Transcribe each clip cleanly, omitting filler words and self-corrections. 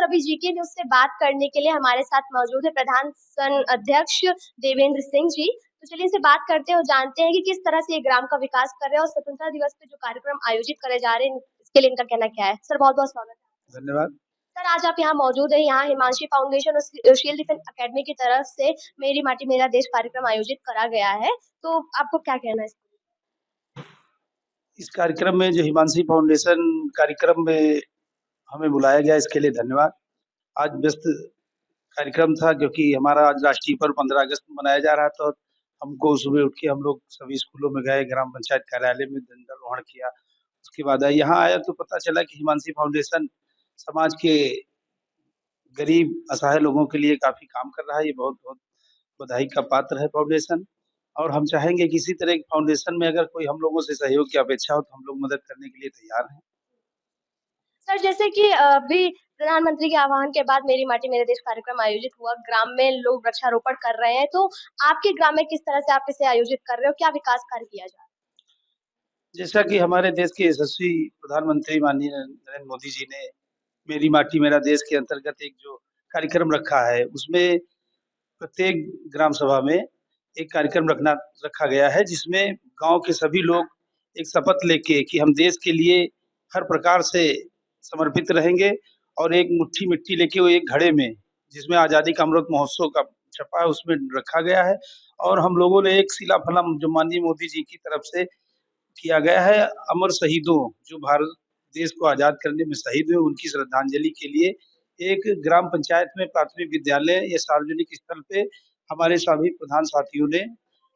रवि जी की, उससे बात करने के लिए हमारे साथ मौजूद है प्रधान संघ अध्यक्ष देवेंद्र सिंह जी। तो चलिए इनसे बात करते हैं और जानते हैं कि किस तरह से ये ग्राम का विकास कर रहे हैं और स्वतंत्रता दिवस पे जो कार्यक्रम आयोजित करे जा रहे हैं, इसके लिए इनका कहना क्या है? सर बहुत-बहुत स्वागत है। धन्यवाद। सर आज आप यहाँ मौजूद हैं, यहाँ हिमांशी फाउंडेशन और शील्ड डिफेंस अकेडमी की तरफ से मेरी माटी मेरा देश कार्यक्रम आयोजित करा गया है। तो आपको क्या कहना है? इस कार्यक्रम में जो हिमांशी फाउंडेशन कार्यक्रम में हमें बुलाया गया, इसके लिए धन्यवाद। आज व्यस्त कार्यक्रम था क्योंकि हमारा आज राष्ट्रीय पर्व 15 अगस्त को मनाया जा रहा था। हमको सुबह उठ के हम लोग सभी स्कूलों में गए, ग्राम पंचायत कार्यालय में ध्वजारोहण किया। उसके बाद यहाँ आया तो पता चला कि हिमांशी फाउंडेशन समाज के गरीब असहाय लोगों के लिए काफ़ी काम कर रहा है। ये बहुत-बहुत बधाई का पात्र है फाउंडेशन, और हम चाहेंगे कि इसी तरह की फाउंडेशन में अगर कोई हम लोगों से सहयोग की अपेक्षा हो तो हम लोग मदद करने के लिए तैयार हैं। सर जैसे कि अभी प्रधानमंत्री के आह्वान के बाद मेरी माटी मेरे देश कार्यक्रम आयोजित हुआ, ग्राम में लोग वृक्षारोपण कर रहे हैं, तो आपके ग्राम में किस तरह से आप इसे आयोजित कर रहे हो? क्या विकास कार्य किया जा रहा है? जैसा कि हमारे देश के यशस्वी प्रधानमंत्री माननीय नरेंद्र मोदी जी ने मेरी माटी मेरा देश के अंतर्गत एक जो कार्यक्रम रखा है, उसमें प्रत्येक ग्राम सभा में एक कार्यक्रम रखा गया है, जिसमें गाँव के सभी लोग एक शपथ लेके कि हम देश के लिए हर प्रकार से समर्पित रहेंगे, और एक मुट्ठी मिट्टी लेके वो एक घड़े में, जिसमें आज़ादी का अमृत महोत्सव का छपा है, उसमें रखा गया है। और हम लोगों ने एक शिलाफलक जो माननीय मोदी जी की तरफ से किया गया है, अमर शहीदों जो भारत देश को आज़ाद करने में शहीद हुए, उनकी श्रद्धांजलि के लिए एक ग्राम पंचायत में प्राथमिक विद्यालय या सार्वजनिक स्थल पे हमारे सभी प्रधान साथियों ने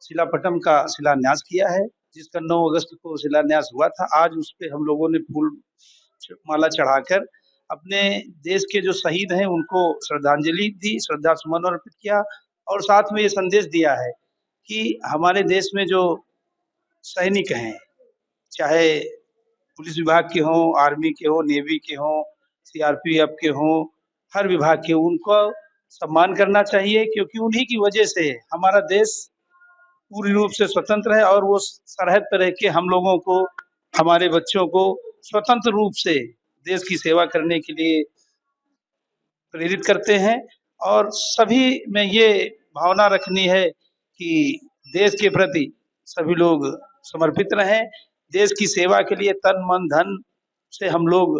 शिलापट्टम का शिलान्यास किया है, जिसका 9 अगस्त को शिलान्यास हुआ था। आज उस पे हम लोगों ने फूल माला चढ़ाकर अपने देश के जो शहीद हैं उनको श्रद्धांजलि दी, श्रद्धा सुमन अर्पित किया, और साथ में ये संदेश दिया है कि हमारे देश में जो सैनिक हैं, चाहे पुलिस विभाग के हों, आर्मी के हों, नेवी के हों, सीआरपीएफ के हों, हर विभाग के, उनको सम्मान करना चाहिए, क्योंकि उन्हीं की वजह से हमारा देश पूर्ण रूप से स्वतंत्र है, और वो सरहद पे रह के हम लोगों को, हमारे बच्चों को स्वतंत्र रूप से देश की सेवा करने के लिए प्रेरित करते हैं। और सभी में ये भावना रखनी है कि देश के प्रति सभी लोग समर्पित रहें। देश की सेवा के लिए तन, मन, धन से हम लोग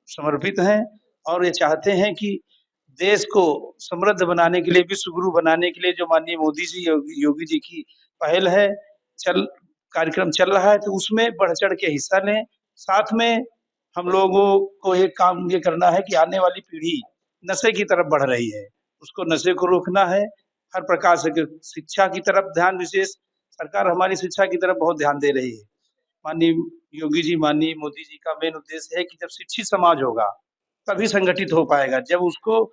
समर्पित हैं, और ये चाहते हैं कि देश को समृद्ध बनाने के लिए, विश्व गुरु बनाने के लिए जो माननीय मोदी जी, योगी जी की पहल है, कार्यक्रम चल रहा है, तो उसमें बढ़-चढ़ के हिस्सा लें। साथ में हम लोगों को एक काम ये करना है कि आने वाली पीढ़ी नशे की तरफ बढ़ रही है, उसको नशे को रोकना है। हर प्रकार से शिक्षा की तरफ ध्यान विशेष, सरकार हमारी शिक्षा की तरफ बहुत ध्यान दे रही है। माननीय योगी जी, माननीय मोदी जी का मेन उद्देश्य है कि जब शिक्षित समाज होगा, तभी संगठित हो पाएगा। जब उसको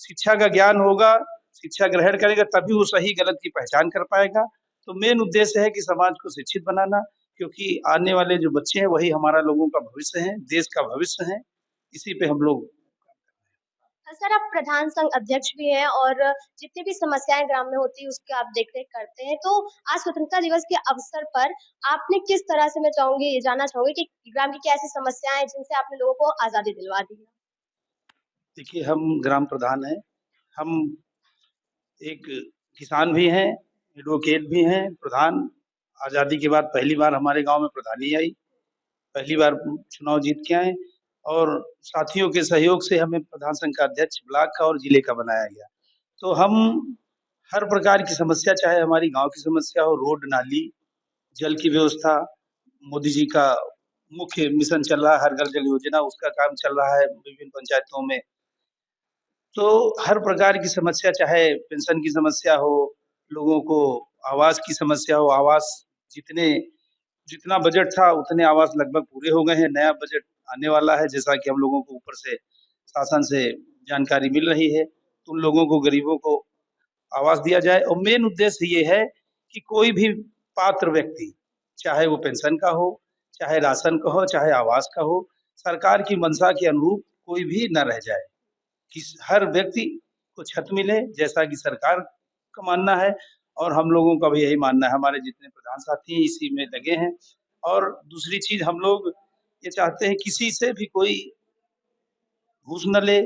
शिक्षा का ज्ञान होगा, शिक्षा ग्रहण करेगा, तभी वो सही गलत की पहचान कर पाएगा। तो मेन उद्देश्य है कि समाज को शिक्षित बनाना, क्योंकि आने वाले जो बच्चे हैं वही हमारा लोगों का भविष्य हैं, देश का भविष्य हैं। इसी पे हम लोग सर आप प्रधान संघ अध्यक्ष भी हैं और जितनी भी समस्याएं ग्राम में होती है उसकी आप देख-रेख करते हैं। तो आज स्वतंत्रता दिवस के अवसर पर आपने किस तरह से, मैं चाहूँगी ये जानना चाहूँगी कि ग्राम की क्या ऐसी समस्याएं हैं जिनसे आपने लोगों को आज़ादी दिलवा दी है? देखिए, हम ग्राम प्रधान हैं, हम एक किसान भी हैं, एडवोकेट भी हैं, प्रधान आज़ादी के बाद पहली बार हमारे गाँव में प्रधानी आई, पहली बार चुनाव जीत के आए, और साथियों के सहयोग से हमें प्रधान संघ का अध्यक्ष ब्लॉक का और जिले का बनाया गया। तो हम हर प्रकार की समस्या, चाहे हमारी गाँव की समस्या हो, रोड, नाली, जल की व्यवस्था, मोदी जी का मुख्य मिशन चल रहा है हर घर जल योजना, उसका काम चल रहा है विभिन्न पंचायतों में। तो हर प्रकार की समस्या, चाहे पेंशन की समस्या हो, लोगों को आवास की समस्या हो, आवास जितने जितना बजट था उतने आवास लगभग पूरे हो गए हैं, नया बजट आने वाला है, जैसा कि हम लोगों को ऊपर से शासन से जानकारी मिल रही है, तो उन लोगों को, गरीबों को आवास दिया जाए। और मेन उद्देश्य ये है कि कोई भी पात्र व्यक्ति, चाहे वो पेंशन का हो, चाहे राशन का हो, चाहे आवास का हो, सरकार की मंशा के अनुरूप कोई भी न रह जाए, कि हर व्यक्ति को छत मिले, जैसा कि सरकार का मानना है, और हम लोगों का भी यही मानना है। हमारे जितने प्रधान साथी हैं इसी में लगे हैं। और दूसरी चीज़, हम लोग ये चाहते हैं किसी से भी कोई घूस न ले,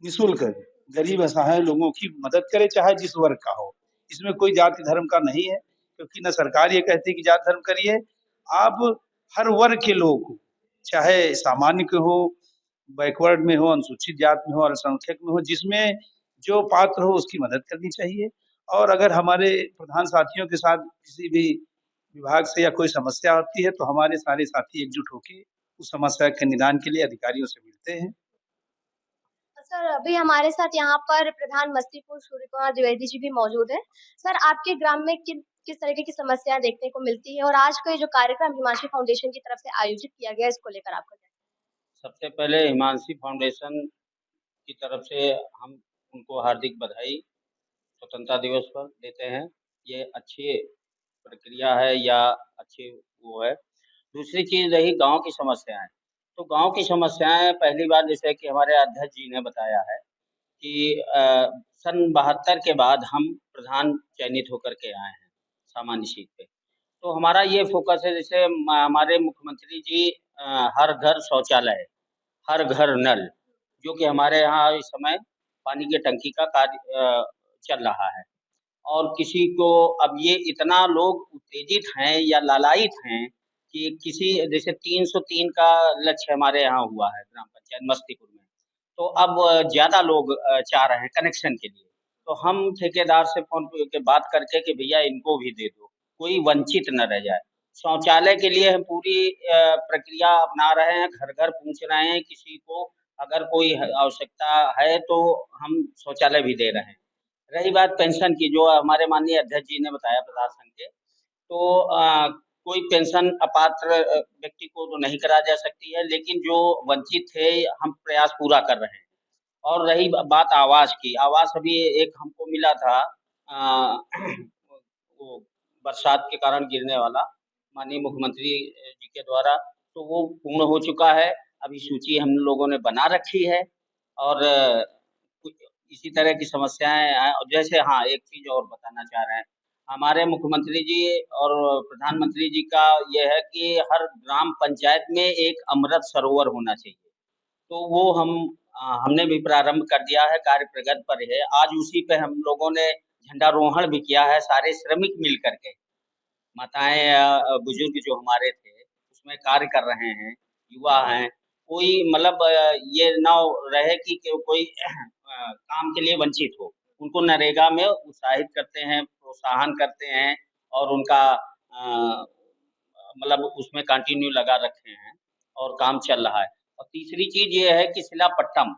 निःशुल्क गरीब असहाय लोगों की मदद करे, चाहे जिस वर्ग का हो। इसमें कोई जाति धर्म का नहीं है, क्योंकि ना सरकार ये कहती है कि जाति धर्म करिए। आप हर वर्ग के लोग को, चाहे सामान्य के हो, बैकवर्ड में हो, अनुसूचित जाति में हो, अल्पसंख्यक में हो, जिसमें जो पात्र हो उसकी मदद करनी चाहिए। और अगर हमारे प्रधान साथियों के साथ किसी भी विभाग से या कोई समस्या आती है, तो हमारे सारे साथी एकजुट होके उस समस्या के निदान के लिए अधिकारियों से मिलते हैं। सर, अभी हमारे साथ यहाँ पर प्रधान मस्तीपुर सूर्य कुमार द्विवेदी जी भी मौजूद हैं। सर, आपके ग्राम में किस तरीके की समस्याएँ देखने को मिलती है और आज का ये जो कार्यक्रम हिमांशु फाउंडेशन की तरफ से आयोजित किया गया है, इसको लेकर आपका क्या? सबसे पहले हिमांशी फाउंडेशन की तरफ से हम उनको हार्दिक बधाई स्वतंत्रता दिवस पर देते हैं। ये अच्छी प्रक्रिया है या अच्छी वो है। दूसरी चीज़ रही गाँव की समस्याएँ। तो गाँव की समस्याएँ पहली बार जैसे कि हमारे अध्यक्ष जी ने बताया है कि सन 72 के बाद हम प्रधान चयनित होकर के आए हैं, सामान्य सीट पे। तो हमारा ये फ़ोकस है जैसे हमारे मुख्यमंत्री जी हर घर शौचालय, हर घर नल, जो कि हमारे यहाँ इस समय पानी की टंकी का कार्य चल रहा है। और किसी को अब ये इतना लोग उत्तेजित हैं या लालायित हैं कि किसी जैसे 303 का लक्ष्य हमारे यहाँ हुआ है ग्राम पंचायत मस्तीपुर में। तो अब ज़्यादा लोग चाह रहे हैं कनेक्शन के लिए। तो हम ठेकेदार से फ़ोन पे बात करके कि भैया इनको भी दे दो, कोई वंचित न रह जाए। शौचालय के लिए हम पूरी प्रक्रिया अपना रहे हैं, घर-घर पूछ रहे हैं, किसी को अगर कोई आवश्यकता है तो हम शौचालय भी दे रहे हैं। रही बात पेंशन की जो हमारे माननीय अध्यक्ष जी ने बताया प्रधान संघ के, तो कोई पेंशन अपात्र व्यक्ति को तो नहीं करा जा सकती है, लेकिन जो वंचित थे हम प्रयास पूरा कर रहे हैं। और रही बात आवास की, आवास अभी एक हमको मिला था वो बरसात के कारण गिरने वाला, माननीय मुख्यमंत्री जी के द्वारा, तो वो पूर्ण हो चुका है। अभी सूची हम लोगों ने बना रखी है और कुछ इसी तरह की समस्याएँ और जैसे हाँ, एक चीज़ और बताना चाह रहे हैं। हमारे मुख्यमंत्री जी और प्रधानमंत्री जी का ये है कि हर ग्राम पंचायत में एक अमृत सरोवर होना चाहिए। तो वो हमने भी प्रारंभ कर दिया है, कार्य प्रगति पर है। आज उसी पे हम लोगों ने झंडारोहण भी किया है, सारे श्रमिक मिल कर के। माताएँ बुजुर्ग जो हमारे थे, उसमें कार्य कर रहे हैं, युवा हैं। कोई मतलब ये ना रहे कि कोई काम के लिए वंचित हो। उनको नरेगा में उत्साहित करते हैं, प्रोत्साहन करते हैं और उनका मतलब उसमें कंटिन्यू लगा रखे हैं और काम चल रहा है। और तीसरी चीज़ ये है कि शिलापट्टम,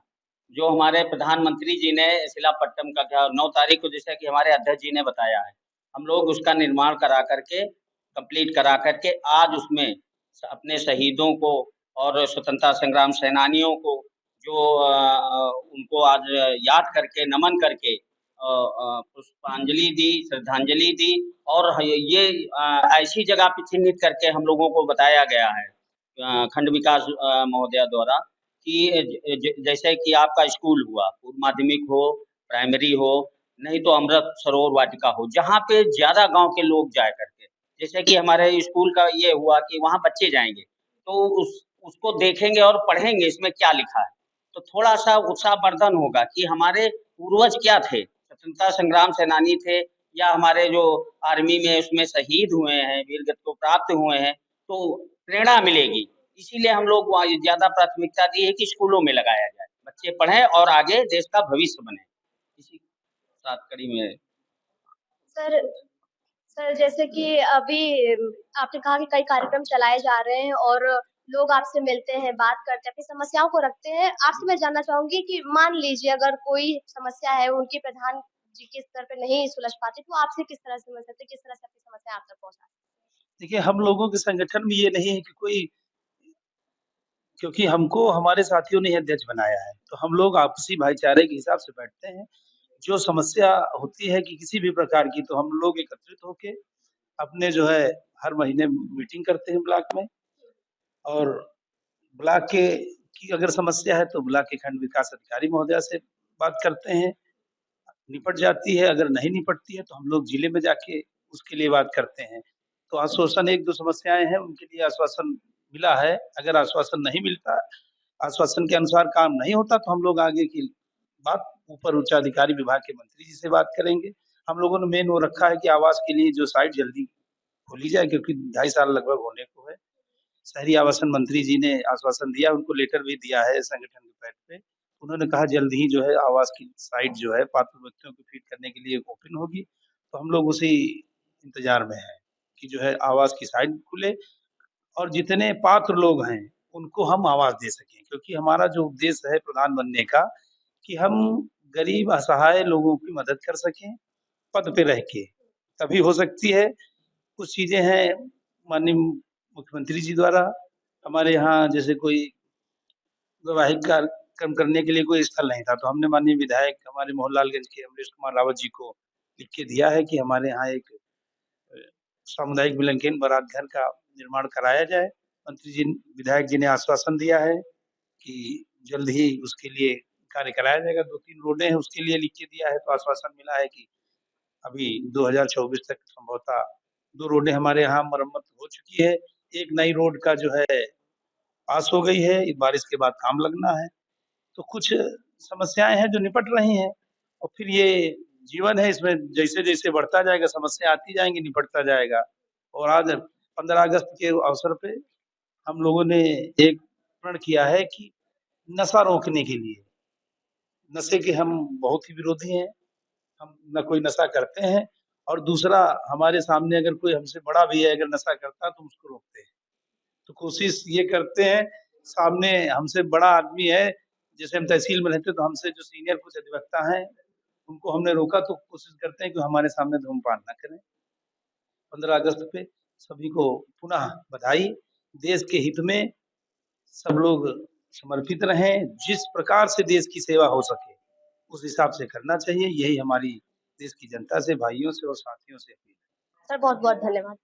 जो हमारे प्रधानमंत्री जी ने शिलापट्टम का क्या 9 तारीख को जैसा कि हमारे अध्यक्ष जी ने बताया है, हम लोग उसका निर्माण करा कर के, कंप्लीट करा कर के आज उसमें अपने शहीदों को और स्वतंत्रता संग्राम सेनानियों को जो उनको आज याद करके, नमन करके पुष्पांजलि दी, श्रद्धांजलि दी और ये ऐसी जगह पे चिह्नित करके हम लोगों को बताया गया है खंड विकास महोदया द्वारा कि जैसे कि आपका स्कूल हुआ, पूर्व माध्यमिक हो, प्राइमरी हो, नहीं तो अमृत सरोवर वाटिका हो, जहाँ पे ज़्यादा गाँव के लोग जाया करते। जैसे कि हमारे स्कूल का ये हुआ कि वहाँ बच्चे जाएँगे, तो उसको देखेंगे और पढ़ेंगे इसमें क्या लिखा है। तो थोड़ा-सा उत्साहवर्धन होगा कि हमारे पूर्वज क्या थे, स्वतंत्रता संग्राम सेनानी थे या हमारे जो आर्मी में उसमें शहीद हुए हैं, वीर गति को प्राप्त हुए हैं, तो प्रेरणा मिलेगी। इसीलिए हम लोग वहाँ ज़्यादा प्राथमिकता दी है कि स्कूलों में लगाया जाए। बच्चे पढ़ें और आगे देश का भविष्य बने। इसी साथ कड़ी में सर सर, जैसे कि अभी आपने कहा कि कई कार्यक्रम चलाए जा रहे हैं और लोग आपसे मिलते हैं, बात करते हैं, अपनी समस्याओं को रखते हैं। आपसे मैं जानना चाहूँगी कि मान लीजिए अगर कोई समस्या है, उनके प्रधान जी के स्तर पे नहीं सुलझ पाती, तो आपसे किस तरह से मिल सकते हैं? किस तरह से अपनी समस्या आप तक पहुँचा देखिए, हम लोगों के संगठन में ये नहीं है कि कोई, क्योंकि हमको हमारे साथियों ने ही अध्यक्ष बनाया है, तो हम लोग आपसी भाईचारे के हिसाब से बैठते हैं। जो समस्या होती है कि किसी भी प्रकार की, तो हम लोग एकत्रित होके अपने जो है हर महीने मीटिंग करते हैं ब्लॉक में। और ब्लॉक के की अगर समस्या है तो ब्लॉक के खंड विकास अधिकारी महोदया से बात करते हैं, निपट जाती है। अगर नहीं निपटती है तो हम लोग जिले में जाके उसके लिए बात करते हैं। तो आश्वासन 1-2 समस्याएँ हैं, उनके लिए आश्वासन मिला है। अगर आश्वासन नहीं मिलता, आश्वासन के अनुसार काम नहीं होता, तो हम लोग आगे की बात ऊपर उच्चाधिकारी विभाग के मंत्री जी से बात करेंगे। हम लोगों ने मेन वो रखा है कि आवास के लिए जो साइट जल्दी खोली जाए, क्योंकि 2.5 साल लगभग होने को है। शहरी आवासन मंत्री जी ने आश्वासन दिया, उनको लेटर भी दिया है संगठन के पैड पे। उन्होंने कहा जल्द ही जो है आवास की साइट जो है पात्र व्यक्तियों को फीड करने के लिए ओपन होगी। तो हम लोग उसी इंतज़ार में हैं कि जो है आवास की साइट खुले और जितने पात्र लोग हैं, उनको हम आवास दे सकें। क्योंकि हमारा जो उद्देश्य है प्रधान बनने का कि हम गरीब असहाय लोगों की मदद कर सकें, पद पे रह के। तभी हो सकती है। कुछ चीज़ें हैं माननीय मुख्यमंत्री जी द्वारा हमारे यहाँ जैसे कोई वैवाहिक कार्यक्रम करने के लिए कोई स्थल नहीं था, तो हमने माननीय विधायक हमारे मोहनलालगंज के अमरेश कुमार रावत जी को लिख के दिया है कि हमारे यहाँ एक अ, सामुदायिक मिलन केंद्र बारात घर का निर्माण कराया जाए। मंत्री जी विधायक जी ने आश्वासन दिया है कि जल्द ही उसके लिए कार्य कराया जाएगा। 2-3 रोडें हैं उसके लिए लिख के दिया है, तो आश्वासन मिला है कि अभी 2024 तक संभवतः 2 रोडें हमारे यहाँ मरम्मत हो चुकी है। एक नई रोड का जो है पास हो गई है, बारिश के बाद काम लगना है। तो कुछ समस्याएँ हैं जो निपट रही हैं और फिर ये जीवन है, इसमें जैसे-जैसे बढ़ता जाएगा समस्या आती जाएँगी, निपटता जाएगा। और आज 15 अगस्त के अवसर पे हम लोगों ने एक प्रण किया है कि नशा रोकने के लिए, नशे के हम बहुत ही विरोधी हैं। हम ना कोई नशा करते हैं और दूसरा हमारे सामने अगर कोई हमसे बड़ा भी है अगर नशा करता है तो उसको रोकते हैं। तो कोशिश ये करते हैं सामने हमसे बड़ा आदमी है, जैसे हम तहसील में रहते तो हमसे जो सीनियर कुछ अधिवक्ता हैं, उनको हमने रोका तो कोशिश करते हैं कि हमारे सामने धूम्रपान ना करें। 15 अगस्त पे सभी को पुनः बधाई। देश के हित में सब लोग समर्पित रहें, जिस प्रकार से देश की सेवा हो सके, उस हिसाब से करना चाहिए। यही हमारी देश की जनता से, भाइयों से और साथियों से अपील है। सर बहुत-बहुत धन्यवाद।